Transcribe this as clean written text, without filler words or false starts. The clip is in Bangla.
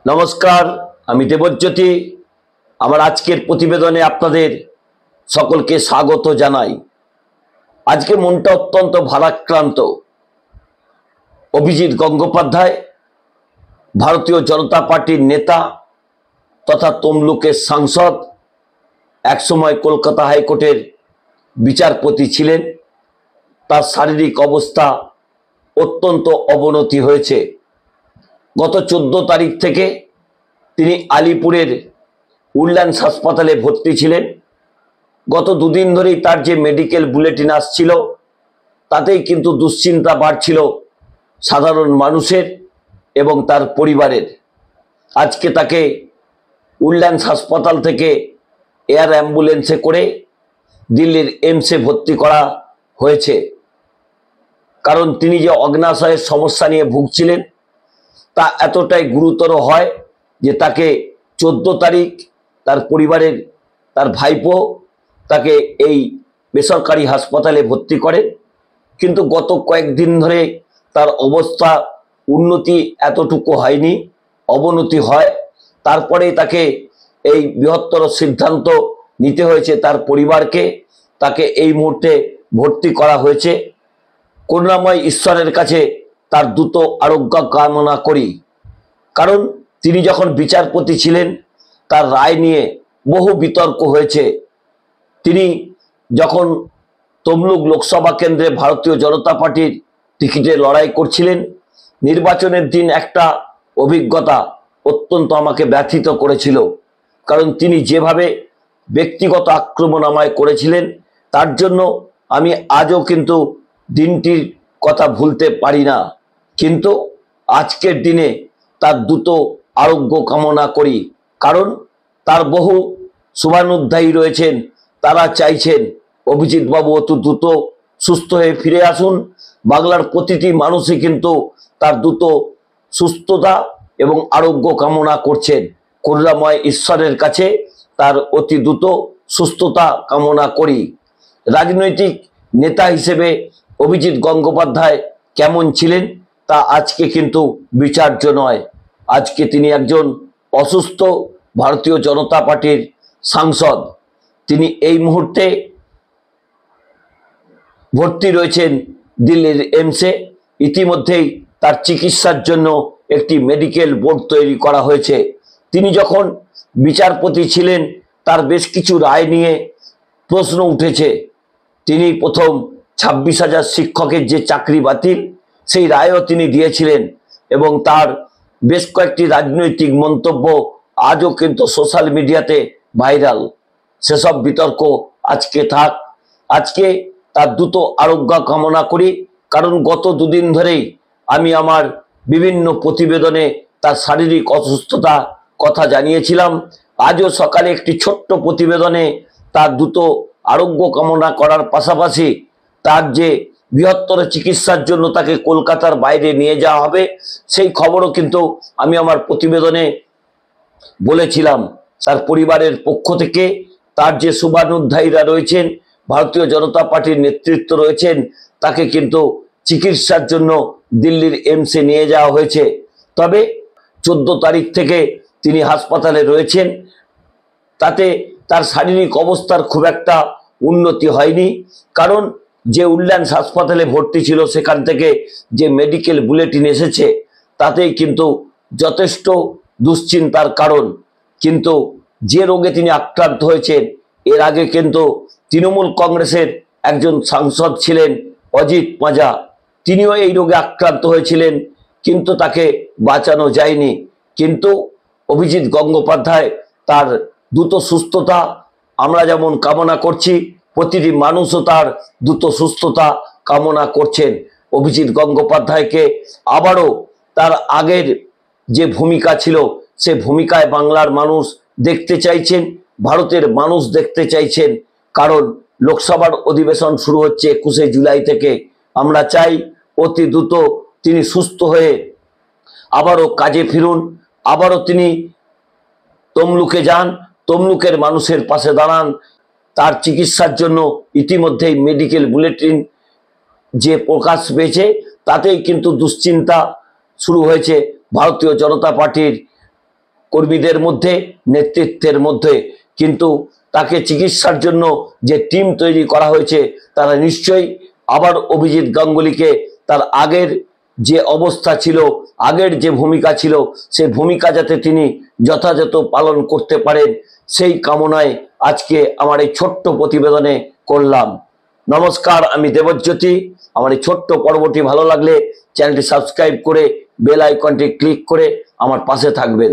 নমস্কার, আমি দেবজ্যোতি। আমার আজকের প্রতিবেদনে আপনাদের সকলকে স্বাগত জানাই। আজকে মনটা অত্যন্ত ভারাক্রান্ত। অভিজিৎ গঙ্গোপাধ্যায় ভারতীয় জনতা পার্টির নেতা তথা তমলুকের সাংসদ, একসময় কলকাতা হাইকোর্টের বিচারপতি ছিলেন। তার শারীরিক অবস্থা অত্যন্ত অবনতি হয়েছে। গত 14 তারিখ থেকে তিনি আলিপুরের উডল্যান্ডস হাসপাতালে ভর্তি ছিলেন। গত দুদিন ধরেই তার যে মেডিকেল বুলেটিন আসছিল তাতেই কিন্তু দুশ্চিন্তা বাড়ছিল সাধারণ মানুষের এবং তার পরিবারের। আজকে তাকে উডল্যান্ডস হাসপাতাল থেকে এয়ার অ্যাম্বুলেন্সে করে দিল্লির এইমসে ভর্তি করা হয়েছে। কারণ তিনি যে অগ্নাশয়ের সমস্যা নিয়ে ভুগছিলেন তা এতটাই গুরুতর হয় যে তাকে 14 তারিখ তার পরিবারের তার ভাইপো তাকে এই বেসরকারি হাসপাতালে ভর্তি করে। কিন্তু গত কয়েকদিন ধরে তার অবস্থা উন্নতি এতটুকু হয়নি, অবনতি হয়। তারপরে তাকে এই বৃহত্তর সিদ্ধান্ত নিতে হয়েছে তার পরিবারকে, তাকে এই মুহূর্তে ভর্তি করা হয়েছে। করুণাময় ঈশ্বরের কাছে তার দ্রুত আরোগ্য কামনা করি। কারণ তিনি যখন বিচারপতি ছিলেন তার রায় নিয়ে বহু বিতর্ক হয়েছে। তিনি যখন তমলুক লোকসভা কেন্দ্রে ভারতীয় জনতা পার্টির টিকিটে লড়াই করছিলেন, নির্বাচনের দিন একটা অভিজ্ঞতা অত্যন্ত আমাকে ব্যথিত করেছিল। কারণ তিনি যেভাবে ব্যক্তিগত আক্রমণ আমায় করেছিলেন তার জন্য আমি আজও কিন্তু দিনটির কথা ভুলতে পারি না। কিন্তু আজকের দিনে তার দ্রুত আরোগ্য কামনা করি। কারণ তার বহু শুভানুধ্যায়ী রয়েছেন, তারা চাইছেন অভিজিৎ বাবু অতি দ্রুত সুস্থ হয়ে ফিরে আসুন। বাংলার প্রতিটি মানুষই কিন্তু তার দ্রুত সুস্থতা এবং আরোগ্য কামনা করছেন। করুণাময় ঈশ্বরের কাছে তার অতি দ্রুত সুস্থতা কামনা করি। রাজনৈতিক নেতা হিসেবে অভিজিৎ গঙ্গোপাধ্যায় কেমন ছিলেন তা আজকে কিন্তু বিচার্য নয়। আজকে তিনি একজন অসুস্থ ভারতীয় জনতা পার্টির সাংসদ। তিনি এই মুহূর্তে ভর্তি রয়েছেন দিল্লির এইমসে। ইতিমধ্যেই তার চিকিৎসার জন্য একটি মেডিকেল বোর্ড তৈরি করা হয়েছে। তিনি যখন বিচারপতি ছিলেন তার বেশ কিছু রায় নিয়ে প্রশ্ন উঠেছে। তিনি প্রথম 26,000 শিক্ষকের যে চাকরি বাতিল সেই রায়ও তিনি দিয়েছিলেন এবং তার বেশ কয়েকটি রাজনৈতিক মন্তব্য আজও কিন্তু সোশ্যাল মিডিয়াতে ভাইরাল। সেসব বিতর্ক আজকে থাক। আজকে তার দ্রুত আরোগ্য কামনা করি। কারণ গত দুদিন ধরেই আমি আমার বিভিন্ন প্রতিবেদনে তার শারীরিক অসুস্থতা কথা জানিয়েছিলাম। আজও সকালে একটি ছোট্ট প্রতিবেদনে তার দ্রুত আরোগ্য কামনা করার পাশাপাশি তার যে বৃহত্তর চিকিৎসার জন্য তাকে কলকাতার বাইরে নিয়ে যাওয়া হবে সেই খবরও কিন্তু আমি আমার প্রতিবেদনে বলেছিলাম। তার পরিবারের পক্ষ থেকে তার যে শুভানুধ্যায়ীরা রয়েছেন, ভারতীয় জনতা পার্টির নেতৃত্ব রয়েছেন, তাকে কিন্তু চিকিৎসার জন্য দিল্লির এইমসে নিয়ে যাওয়া হয়েছে। তবে 14 তারিখ থেকে তিনি হাসপাতালে রয়েছেন। তাতে তার শারীরিক অবস্থার খুব একটা উন্নতি হয়নি। কারণ যে উডল্যান্ডস হাসপাতালে ভর্তি ছিল সেখান থেকে যে মেডিকেল বুলেটিন এসেছে তাতেই কিন্তু যথেষ্ট দুশ্চিন্তার কারণ। কিন্তু যে রোগে তিনি আক্রান্ত হয়েছেন, এর আগে কিন্তু তৃণমূল কংগ্রেসের একজন সাংসদ ছিলেন অজিত মাজা, তিনিও এই রোগে আক্রান্ত হয়েছিলেন, কিন্তু তাকে বাঁচানো যায়নি। কিন্তু অভিজিৎ গঙ্গোপাধ্যায় তার দ্রুত সুস্থতা আমরা যেমন কামনা করছি, প্রতিটি মানুষও তার দ্রুত সুস্থতা কামনা করছেন। অভিজিৎ গঙ্গোপাধ্যায়কে আবারও তার আগের যে ভূমিকা ছিল সে ভূমিকায় বাংলার মানুষ দেখতে চাইছেন, ভারতের মানুষ দেখতে চাইছেন। কারণ লোকসভার অধিবেশন শুরু হচ্ছে 21শে জুলাই থেকে। আমরা চাই অতি দ্রুত তিনি সুস্থ হয়ে আবারও কাজে ফিরুন, আবারও তিনি তমলুকে যান, তমলুকের মানুষের পাশে দাঁড়ান। তার চিকিৎসার জন্য ইতিমধ্যেই মেডিকেল বুলেটিন যে প্রকাশ পেয়েছে তাতেই কিন্তু দুশ্চিন্তা শুরু হয়েছে ভারতীয় জনতা পার্টির কর্মীদের মধ্যে, নেতৃত্বের মধ্যে, কিন্তু তাকে চিকিৎসার জন্য যে টিম তৈরি করা হয়েছে তারা নিশ্চয়ই আবার অভিজিৎ গাঙ্গুলিকে তার আগের যে অবস্থা ছিল, আগের যে ভূমিকা ছিল, সেই ভূমিকা যাতে তিনি যথাযথ পালন করতে পারেন সেই কামনায় আজকে আমার এই ছোট্ট প্রতিবেদনে করলাম। নমস্কার, আমি দেবজ্যোতি। আমার এই ছোট্ট পর্বটি ভালো লাগলে চ্যানেলটি সাবস্ক্রাইব করে বেল আইকনটি ক্লিক করে আমার পাশে থাকবেন।